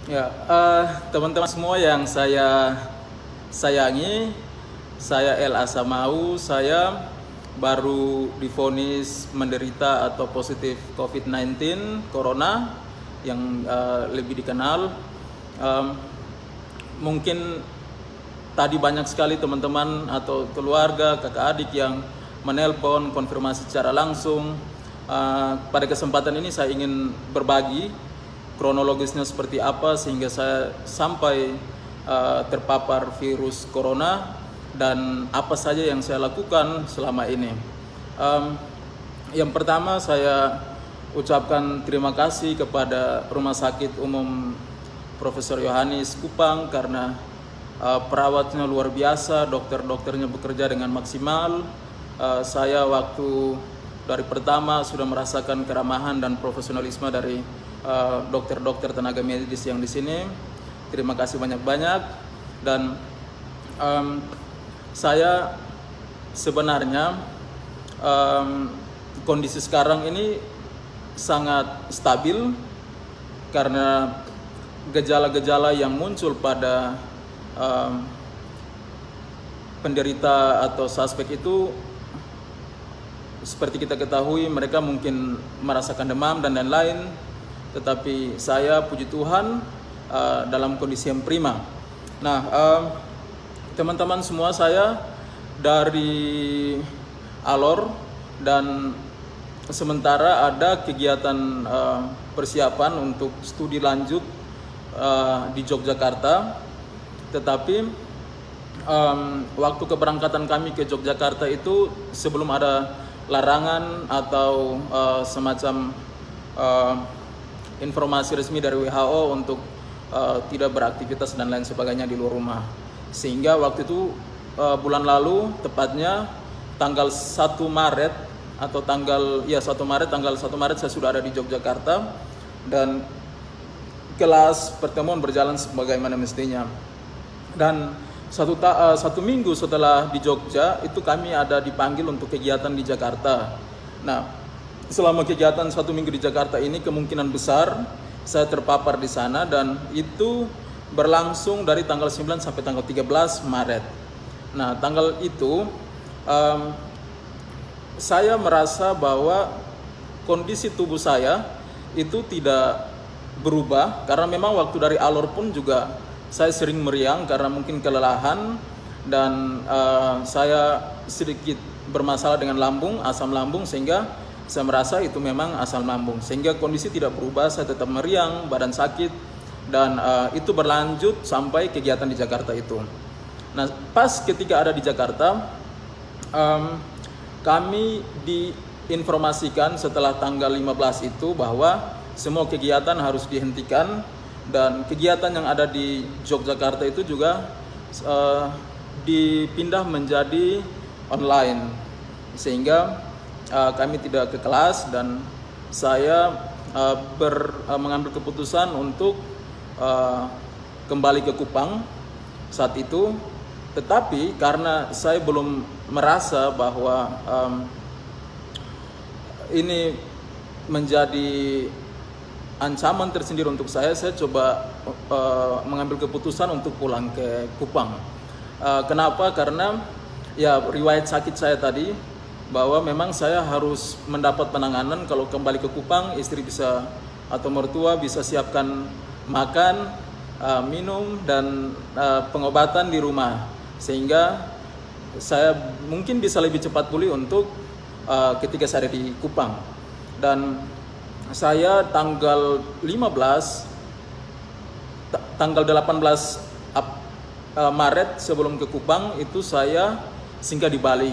Ya, teman-teman semua yang saya sayangi, saya El Asamau, saya baru divonis menderita atau positif COVID-19, Corona, yang lebih dikenal. Mungkin tadi banyak sekali teman-teman atau keluarga, kakak adik yang menelpon konfirmasi secara langsung. Pada kesempatan ini saya ingin berbagi kronologisnya seperti apa sehingga saya sampai terpapar virus corona dan apa saja yang saya lakukan selama ini. Yang pertama saya ucapkan terima kasih kepada Rumah Sakit Umum Profesor Yohanis Kupang karena perawatnya luar biasa, dokter-dokternya bekerja dengan maksimal. Saya waktu dari pertama sudah merasakan keramahan dan profesionalisme dari dokter-dokter tenaga medis yang di sini. Terima kasih banyak-banyak. Dan saya sebenarnya kondisi sekarang ini sangat stabil karena gejala-gejala yang muncul pada penderita atau suspek itu seperti kita ketahui mereka mungkin merasakan demam dan lain-lain, tetapi saya puji Tuhan dalam kondisi yang prima. Nah, teman-teman semua, saya dari Alor dan sementara ada kegiatan persiapan untuk studi lanjut di Yogyakarta, tetapi waktu keberangkatan kami ke Yogyakarta itu sebelum ada larangan atau semacam informasi resmi dari WHO untuk tidak beraktivitas dan lain sebagainya di luar rumah. Sehingga waktu itu bulan lalu, tepatnya tanggal 1 Maret atau tanggal 1 Maret saya sudah ada di Yogyakarta dan kelas pertemuan berjalan sebagaimana mestinya. Dan satu minggu setelah di Jogja itu kami ada dipanggil untuk kegiatan di Jakarta. Nah, selama kegiatan 1 minggu di Jakarta ini kemungkinan besar saya terpapar di sana dan itu berlangsung dari tanggal 9 sampai tanggal 13 Maret. Nah, tanggal itu saya merasa bahwa kondisi tubuh saya itu tidak berubah karena memang waktu dari Alor pun juga saya sering meriang karena mungkin kelelahan dan saya sedikit bermasalah dengan lambung, asam lambung, sehingga saya merasa itu memang asam lambung. Sehingga kondisi tidak berubah, saya tetap meriang, badan sakit, dan itu berlanjut sampai kegiatan di Jakarta itu. Nah, pas ketika ada di Jakarta, kami diinformasikan setelah tanggal 15 itu bahwa semua kegiatan harus dihentikan. Dan kegiatan yang ada di Yogyakarta itu juga dipindah menjadi online, sehingga kami tidak ke kelas dan saya mengambil keputusan untuk kembali ke Kupang saat itu. Tetapi karena saya belum merasa bahwa ini menjadi ancaman tersendiri untuk saya coba mengambil keputusan untuk pulang ke Kupang. Kenapa? Karena ya riwayat sakit saya tadi bahwa memang saya harus mendapat penanganan. Kalau kembali ke Kupang, istri bisa atau mertua bisa siapkan makan, minum dan pengobatan di rumah, sehingga saya mungkin bisa lebih cepat pulih untuk ketika saya ada di Kupang. Dan saya tanggal 18 Maret sebelum ke Kupang itu saya singgah di Bali.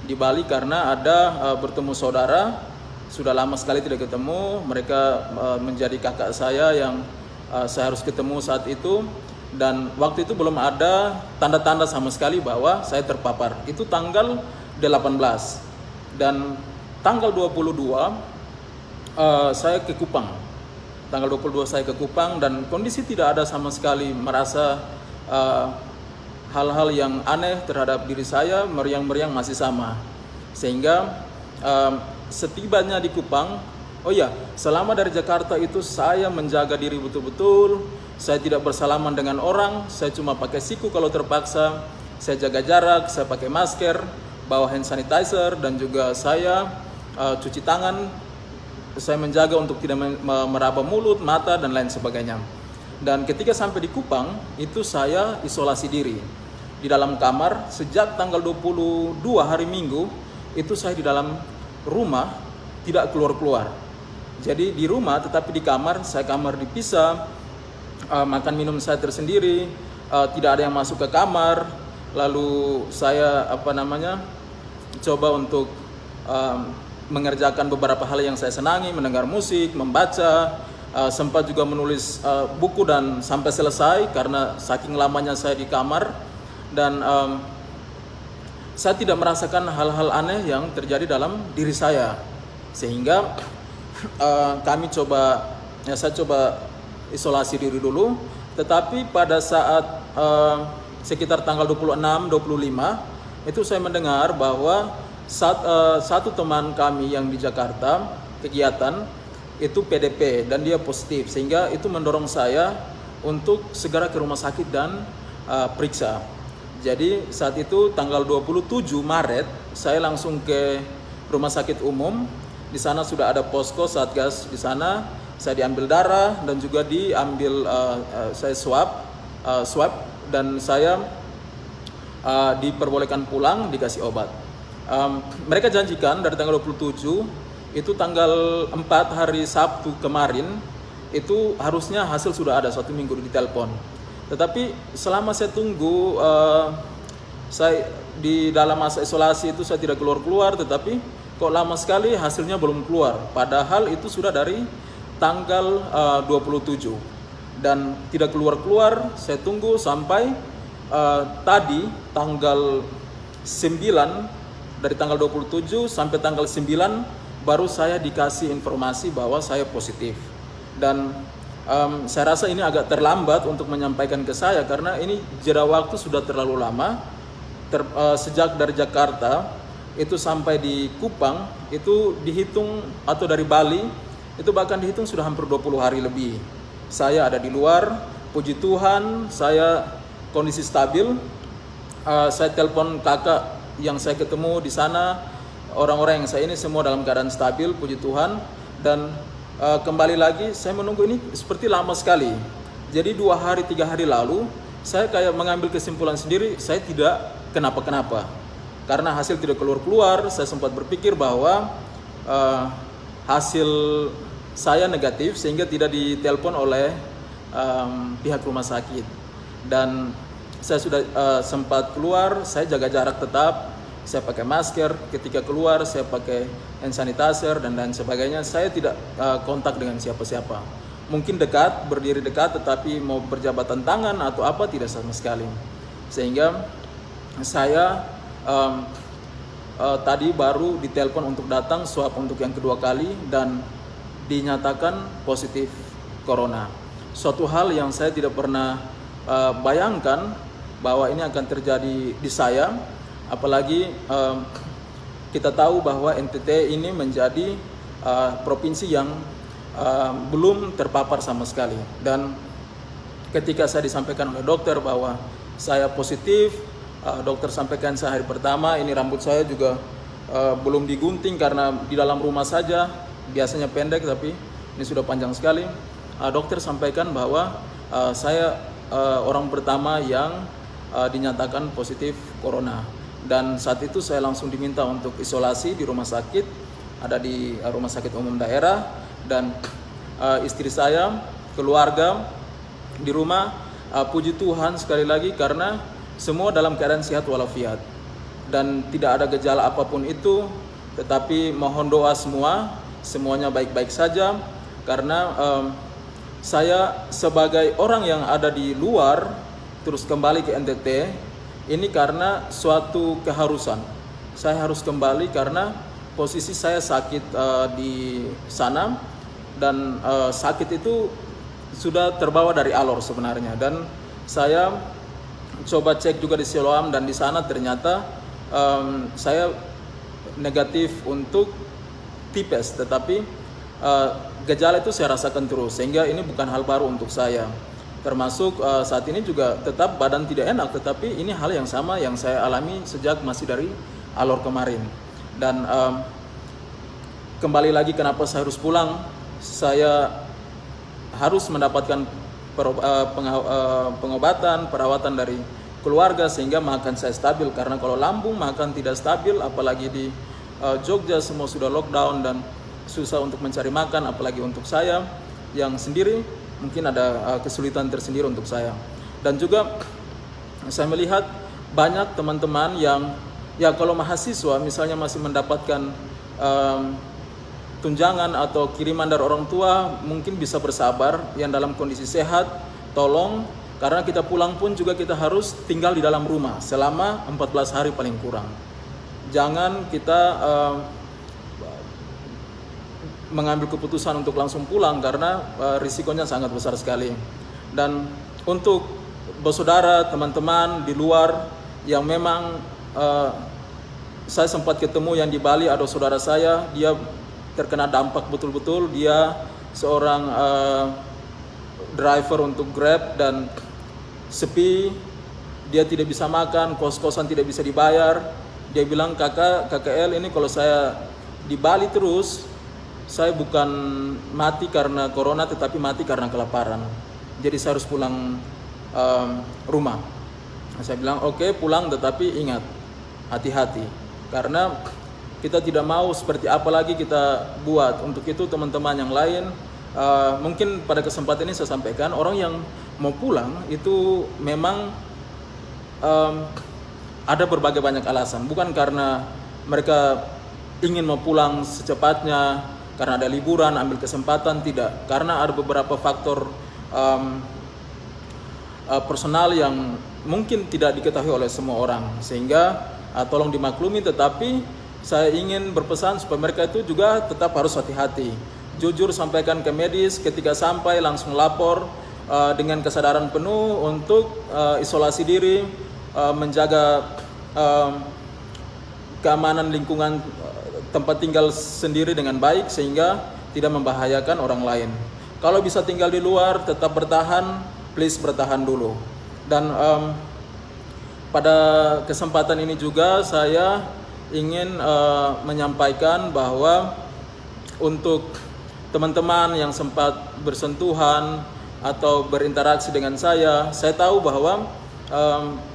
Di Bali karena ada bertemu saudara, sudah lama sekali tidak ketemu. Mereka menjadi kakak saya yang saya harus ketemu saat itu. Dan waktu itu belum ada tanda-tanda sama sekali bahwa saya terpapar. Itu tanggal 18. Dan tanggal 22 saya ke Kupang. Tanggal 22 saya ke Kupang dan kondisi tidak ada sama sekali merasa hal-hal yang aneh terhadap diri saya, meriang-meriang masih sama. Sehingga setibanya di Kupang, Oh iya, selama dari Jakarta itu saya menjaga diri betul-betul. Saya tidak bersalaman dengan orang, saya cuma pakai siku kalau terpaksa. Saya jaga jarak, saya pakai masker, bawa hand sanitizer, dan juga saya cuci tangan. Saya menjaga untuk tidak meraba mulut, mata, dan lain sebagainya. Dan ketika sampai di Kupang, itu saya isolasi diri di dalam kamar sejak tanggal 22 hari Minggu. Itu saya di dalam rumah, tidak keluar-keluar. Jadi di rumah tetapi di kamar, saya kamar dipisah, makan minum saya tersendiri, tidak ada yang masuk ke kamar. Lalu saya coba untuk mengerjakan beberapa hal yang saya senangi, mendengar musik, membaca, sempat juga menulis buku dan sampai selesai karena saking lamanya saya di kamar. Dan saya tidak merasakan hal-hal aneh yang terjadi dalam diri saya, sehingga saya coba isolasi diri dulu. Tetapi pada saat sekitar tanggal 26-25 itu saya mendengar bahwa satu teman kami yang di Jakarta kegiatan itu PDP dan dia positif, sehingga itu mendorong saya untuk segera ke rumah sakit dan periksa. Jadi saat itu tanggal 27 Maret saya langsung ke rumah sakit umum. Di sana sudah ada posko Satgas di sana. Saya diambil darah dan juga diambil saya swab dan saya diperbolehkan pulang, dikasih obat. Mereka janjikan dari tanggal 27 itu tanggal 4 hari Sabtu kemarin itu harusnya hasil sudah ada, 1 minggu ditelepon. Tetapi selama saya tunggu, saya di dalam masa isolasi itu saya tidak keluar-keluar, tetapi kok lama sekali hasilnya belum keluar. Padahal itu sudah dari tanggal 27 dan tidak keluar-keluar. Saya tunggu sampai tadi tanggal 9, dari tanggal 27 sampai tanggal 9 baru saya dikasih informasi bahwa saya positif. Dan saya rasa ini agak terlambat untuk menyampaikan ke saya karena ini jeda waktu sudah terlalu lama. Sejak dari Jakarta itu sampai di Kupang itu dihitung, atau dari Bali itu bahkan dihitung sudah hampir 20 hari lebih. Saya ada di luar, puji Tuhan saya kondisi stabil. Saya telepon kakak yang saya ketemu di sana, orang-orang yang saya ini semua dalam keadaan stabil, puji Tuhan. Dan kembali lagi saya menunggu ini seperti lama sekali. Jadi 2 hari 3 hari lalu saya kayak mengambil kesimpulan sendiri, saya tidak kenapa-kenapa. Karena hasil tidak keluar-keluar, saya sempat berpikir bahwa hasil saya negatif sehingga tidak ditelepon oleh pihak rumah sakit. Dan saya sudah sempat keluar, saya jaga jarak tetap, saya pakai masker, ketika keluar saya pakai hand sanitizer dan lain sebagainya. Saya tidak kontak dengan siapa-siapa. Mungkin dekat, berdiri dekat, tetapi mau berjabatan tangan atau apa tidak sama sekali. Sehingga saya tadi baru ditelepon untuk datang swab untuk yang kedua kali dan dinyatakan positif corona. Suatu hal yang saya tidak pernah bayangkan bahwa ini akan terjadi di saya, apalagi kita tahu bahwa NTT ini menjadi provinsi yang belum terpapar sama sekali. Dan ketika saya disampaikan oleh dokter bahwa saya positif, dokter sampaikan saya hari pertama, ini rambut saya juga belum digunting karena di dalam rumah saja, biasanya pendek tapi ini sudah panjang sekali. Dokter sampaikan bahwa saya orang pertama yang dinyatakan positif corona. Dan saat itu saya langsung diminta untuk isolasi di rumah sakit, ada di rumah sakit umum daerah. Dan istri saya, keluarga di rumah, puji Tuhan sekali lagi karena semua dalam keadaan sehat walafiat dan tidak ada gejala apapun itu. Tetapi mohon doa semuanya baik-baik saja, karena saya sebagai orang yang ada di luar terus kembali ke NTT ini karena suatu keharusan. Saya harus kembali karena posisi saya sakit di sana, dan sakit itu sudah terbawa dari alor sebenarnya. Dan saya coba cek juga di Siloam dan di sana ternyata saya negatif untuk tipes, tetapi gejala itu saya rasakan terus, sehingga ini bukan hal baru untuk saya. Termasuk saat ini juga tetap badan tidak enak, tetapi ini hal yang sama yang saya alami sejak masih dari alor kemarin. Dan kembali lagi kenapa saya harus pulang, saya harus mendapatkan pengobatan, perawatan dari keluarga sehingga makan saya stabil. Karena kalau lambung makan tidak stabil, apalagi di Jogja semua sudah lockdown dan susah untuk mencari makan, apalagi untuk saya yang sendiri mungkin ada kesulitan tersendiri untuk saya. Dan juga saya melihat banyak teman-teman yang ya kalau mahasiswa misalnya masih mendapatkan tunjangan atau kiriman dari orang tua, mungkin bisa bersabar. Yang dalam kondisi sehat, tolong, karena kita pulang pun juga kita harus tinggal di dalam rumah selama 14 hari paling kurang. Jangan kita mengambil keputusan untuk langsung pulang karena risikonya sangat besar sekali. Dan untuk bersaudara, teman-teman di luar yang memang saya sempat ketemu yang di Bali, ada saudara saya, dia terkena dampak betul-betul. Dia seorang driver untuk Grab dan sepi, dia tidak bisa makan, kos-kosan tidak bisa dibayar. Dia bilang, KKL ini kalau saya di Bali terus, saya bukan mati karena corona tetapi mati karena kelaparan. Jadi saya harus pulang rumah. Saya bilang oke, pulang, tetapi ingat, hati-hati, karena kita tidak mau seperti apa lagi kita buat. Untuk itu teman-teman yang lain, mungkin pada kesempatan ini saya sampaikan, orang yang mau pulang itu memang ada berbagai banyak alasan. Bukan karena mereka ingin mau pulang secepatnya, karena ada liburan, ambil kesempatan, tidak. Karena ada beberapa faktor personal yang mungkin tidak diketahui oleh semua orang. Sehingga tolong dimaklumi, tetapi saya ingin berpesan supaya mereka itu juga tetap harus hati-hati. Jujur sampaikan ke medis, ketika sampai langsung lapor dengan kesadaran penuh untuk isolasi diri, menjaga keamanan lingkungan tempat tinggal sendiri dengan baik sehingga tidak membahayakan orang lain. Kalau bisa tinggal di luar, tetap bertahan, please bertahan dulu. Dan pada kesempatan ini juga saya ingin menyampaikan bahwa untuk teman-teman yang sempat bersentuhan atau berinteraksi dengan saya tahu bahwa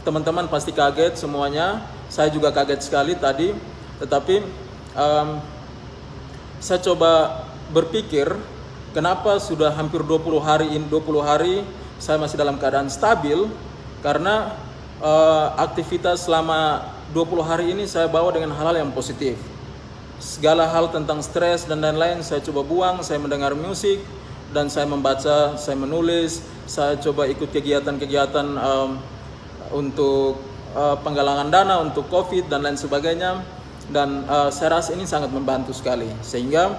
teman-teman pasti kaget semuanya. Saya juga kaget sekali tadi, tetapi saya coba berpikir kenapa sudah hampir 20 hari saya masih dalam keadaan stabil, karena aktivitas selama 20 hari ini saya bawa dengan hal-hal yang positif. Segala hal tentang stres dan lain-lain saya coba buang. Saya mendengar musik dan saya membaca, saya menulis, saya coba ikut kegiatan-kegiatan untuk penggalangan dana untuk COVID dan lain sebagainya. Dan saya rasa ini sangat membantu sekali, sehingga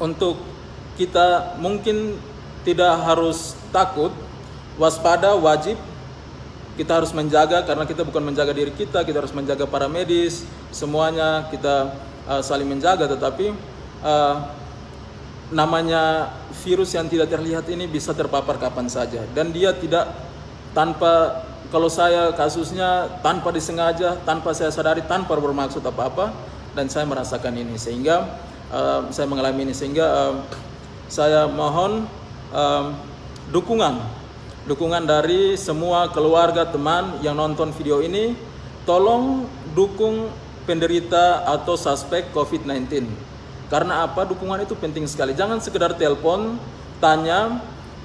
untuk kita mungkin tidak harus takut, waspada, wajib kita harus menjaga, karena kita bukan menjaga diri kita harus menjaga para medis, semuanya kita saling menjaga. Tetapi namanya virus yang tidak terlihat ini bisa terpapar kapan saja, dan dia tidak tanpa, kalau saya kasusnya tanpa disengaja, tanpa saya sadari, tanpa bermaksud apa-apa, dan saya merasakan ini, sehingga saya mengalami ini. Sehingga saya mohon dukungan dari semua keluarga, teman yang nonton video ini. Tolong dukung penderita atau suspek COVID-19. Karena apa? Dukungan itu penting sekali. Jangan sekedar telepon, tanya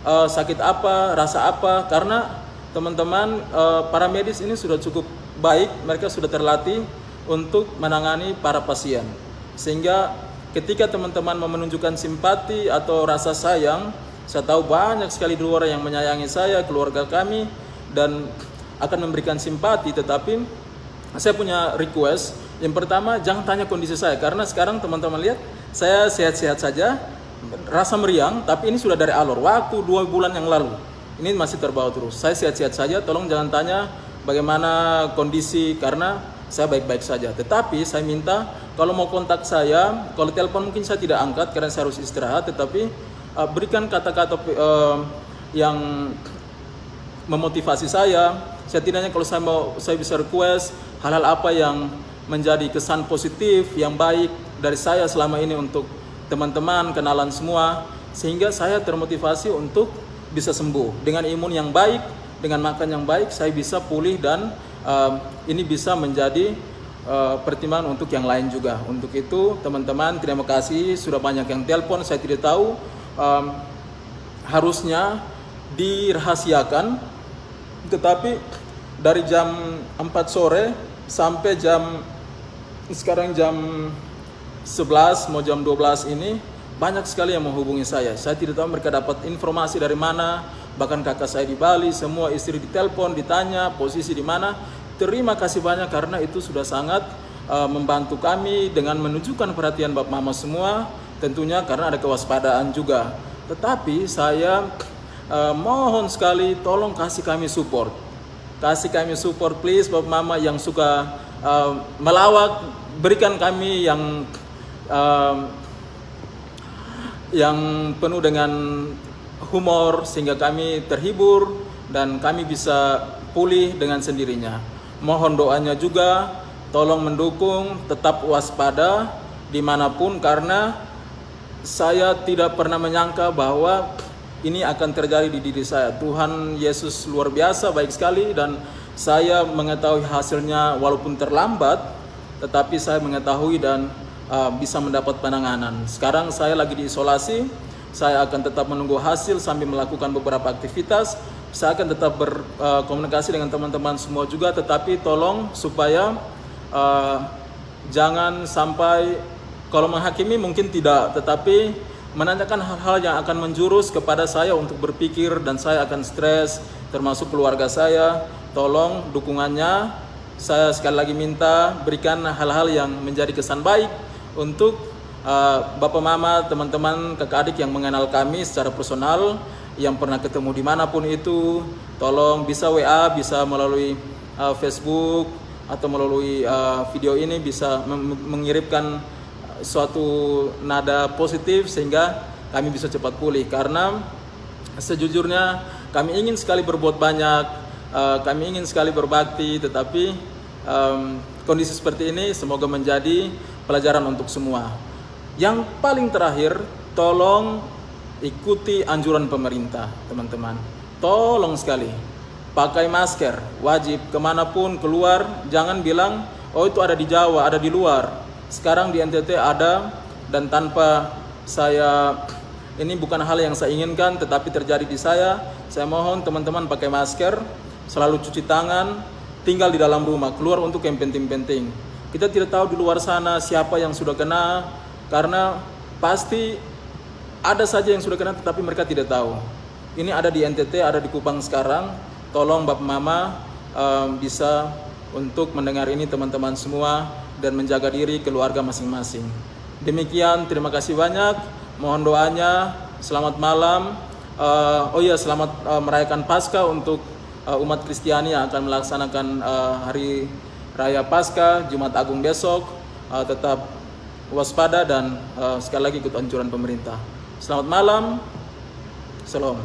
sakit apa, rasa apa, karena teman-teman para medis ini sudah cukup baik, mereka sudah terlatih untuk menangani para pasien. Sehingga ketika teman-teman menunjukkan simpati atau rasa sayang, saya tahu banyak sekali di luar yang menyayangi saya, keluarga kami, dan akan memberikan simpati. Tetapi saya punya request. Yang pertama, jangan tanya kondisi saya, karena sekarang teman-teman lihat saya sehat-sehat saja, rasa meriang, tapi ini sudah dari alor, waktu 2 bulan yang lalu. Ini masih terbawa terus. Saya sehat-sehat saja, tolong jangan tanya bagaimana kondisi, karena saya baik-baik saja. Tetapi saya minta kalau mau kontak saya, kalau telepon mungkin saya tidak angkat karena saya harus istirahat, tetapi berikan kata-kata yang memotivasi saya. Setidaknya kalau saya bisa request hal-hal apa yang menjadi kesan positif yang baik dari saya selama ini untuk teman-teman, kenalan semua, sehingga saya termotivasi untuk bisa sembuh dengan imun yang baik, dengan makan yang baik, saya bisa pulih dan ini bisa menjadi pertimbangan untuk yang lain juga. Untuk itu teman-teman, terima kasih sudah banyak yang telepon. Saya tidak tahu harusnya dirahasiakan, tetapi dari jam 4 sore sampai sekarang jam 11 mau jam 12 ini banyak sekali yang menghubungi saya. Saya tidak tahu mereka dapat informasi dari mana. Bahkan kakak saya di Bali, semua istri ditelepon, ditanya posisi di mana. Terima kasih banyak karena itu sudah sangat membantu kami dengan menunjukkan perhatian Bapak Mama semua. Tentunya karena ada kewaspadaan juga. Tetapi saya mohon sekali tolong kasih kami support. Kasih kami support please Bapak Mama yang suka melawak, berikan kami yang penuh dengan humor sehingga kami terhibur dan kami bisa pulih dengan sendirinya. Mohon doanya juga, tolong mendukung, tetap waspada dimanapun karena saya tidak pernah menyangka bahwa ini akan terjadi di diri saya. Tuhan Yesus luar biasa baik sekali dan saya mengetahui hasilnya walaupun terlambat, tetapi saya mengetahui dan bisa mendapat penanganan. Sekarang saya lagi diisolasi, saya akan tetap menunggu hasil sambil melakukan beberapa aktivitas. Saya akan tetap berkomunikasi dengan teman-teman semua juga, tetapi tolong supaya jangan sampai, kalau menghakimi mungkin tidak, tetapi menanyakan hal-hal yang akan menjurus kepada saya untuk berpikir dan saya akan stres, termasuk keluarga saya. Tolong dukungannya, saya sekali lagi minta berikan hal-hal yang menjadi kesan baik untuk Bapak Mama, teman-teman, kakak adik yang mengenal kami secara personal, yang pernah ketemu dimanapun itu. Tolong bisa WA, bisa melalui Facebook atau melalui video ini bisa mengirimkan suatu nada positif sehingga kami bisa cepat pulih. Karena sejujurnya kami ingin sekali berbuat banyak, kami ingin sekali berbakti, tetapi kondisi seperti ini semoga menjadi pelajaran untuk semua. Yang paling terakhir, tolong ikuti anjuran pemerintah, teman-teman. Tolong sekali, pakai masker, wajib kemanapun keluar. Jangan bilang, oh itu ada di Jawa, ada di luar. Sekarang di NTT ada, dan tanpa saya, ini bukan hal yang saya inginkan, tetapi terjadi di saya. Saya mohon teman-teman pakai masker, selalu cuci tangan, tinggal di dalam rumah, keluar untuk yang penting-penting. Kita tidak tahu di luar sana siapa yang sudah kena, karena pasti ada saja yang sudah kena tetapi mereka tidak tahu. Ini ada di NTT, ada di Kupang sekarang. Tolong Bapak Mama bisa untuk mendengar ini teman-teman semua dan menjaga diri keluarga masing-masing. Demikian, terima kasih banyak. Mohon doanya. Selamat malam. Selamat merayakan Paskah untuk umat Kristiani yang akan melaksanakan hari Raya Paskah, Jumat Agung besok. Tetap waspada dan sekali lagi ikut anjuran pemerintah. Selamat malam. Salam.